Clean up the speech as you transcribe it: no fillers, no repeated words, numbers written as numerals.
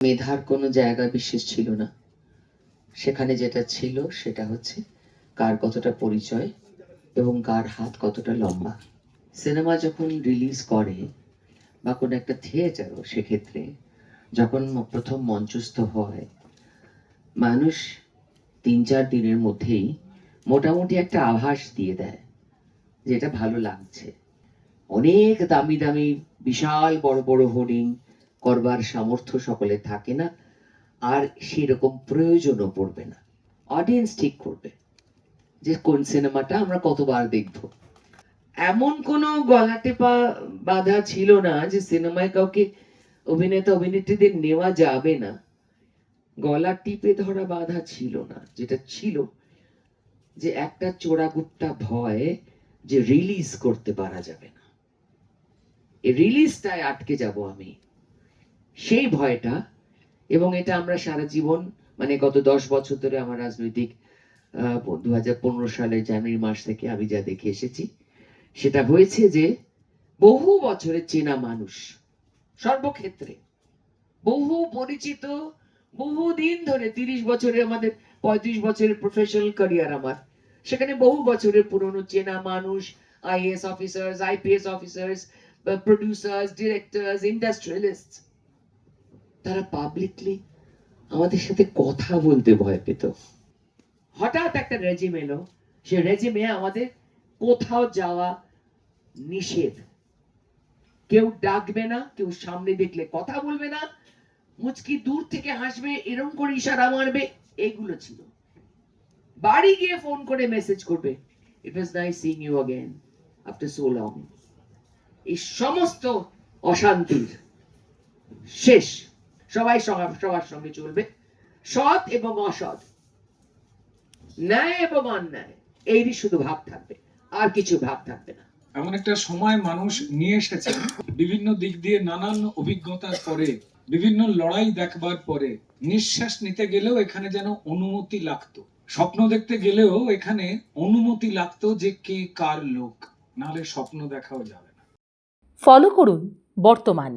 মেধার কোনো জায়গা বিশেষ ছিল না, সেখানে যেটা ছিল সেটা হচ্ছে কার কতটা পরিচয় এবং কার হাত কতটা লম্বা। সিনেমা যখন রিলিজ করে বা কোনো একটা থিয়েটারও, সেক্ষেত্রে যখন প্রথম মঞ্চস্থ হয়, মানুষ 3-4 দিনের মধ্যেই মোটামুটি একটা আভাস দিয়ে দেয় যে এটা ভালো লাগছে। অনেক দামি দামি বিশাল বড় বড় হোর্ডিং করবার সামর্থ্য সকলের থাকে না, আর সেরকম প্রয়োজনও পড়বে না। অডিয়েন্স ঠিক করবে যে কোন সিনেমাটা আমরা কতবার দেখব। এমন কোনো গলা টেপা বাধা ছিল না যে সিনেমায় কাউকে অভিনেতা অভিনেত্রীদের নেওয়া যাবে না, গলা টিপে ধরা বাধা ছিল না। যেটা ছিল যে একটা চোরাগুপ্তা ভয় যে রিলিজ করতে পারা যাবে না, এই রিলিজটায় আটকে যাব আমি, সেই ভয়টা। এবং এটা আমরা সারা জীবন, মানে গত 10 বছর ধরে আমার রাজনৈতিক 2015 সালের জানুয়ারি মাস থেকে আমি যা দেখে এসেছি, সেটা হয়েছে যে বহু বছরের চেনা মানুষ সর্বক্ষেত্রে, বহু পরিচিত, বহু দিন ধরে 30 বছরের, আমাদের 35 বছরের প্রফেশনাল ক্যারিয়ার আমার, সেখানে বহু বছরের পুরনো চেনা মানুষ, IAS officers, IPS officers, producers, directors, industrialist, তারা পাবলিকলি আমাদের সাথে কথা বলতে ভয় পেত। হঠাৎ একটা রেজিম এলো, সে রেজিমে আমাদের কোথাও যাওয়া নিষেধ, কেউ ডাকবে না, কেউ সামনে দেখলে কথা বলবে না, মুচকি দূর থেকে হাসবে, এরকম করে ইশারা মারবে, এগুলো ছিল। বাড়ি গিয়ে ফোন করে মেসেজ করবে, it was nice seeing you again after so long. এই সমস্ত অশান্তির শেষ। সবাই সবার সঙ্গে চলবে, সৎ এবং অসৎ, ন্যায় এবং অন্যায়, এরই শুধু ভাব থাকবে, আর কিছু ভাব থাকবে না। এমন একটা সময় মানুষ নিয়ে এসেছে, বিভিন্ন দিক দিয়ে নানান অভিজ্ঞতার পরে, বিভিন্ন লড়াই দেখবার পরে নিঃশ্বাস নিতে গেলেও এখানে যেন অনুমতি লাগতো, স্বপ্ন দেখতে গেলেও এখানে অনুমতি লাগতো যে কে কার লোক, নাহলে স্বপ্ন দেখাও যাবে না। ফলো করুন বর্তমান।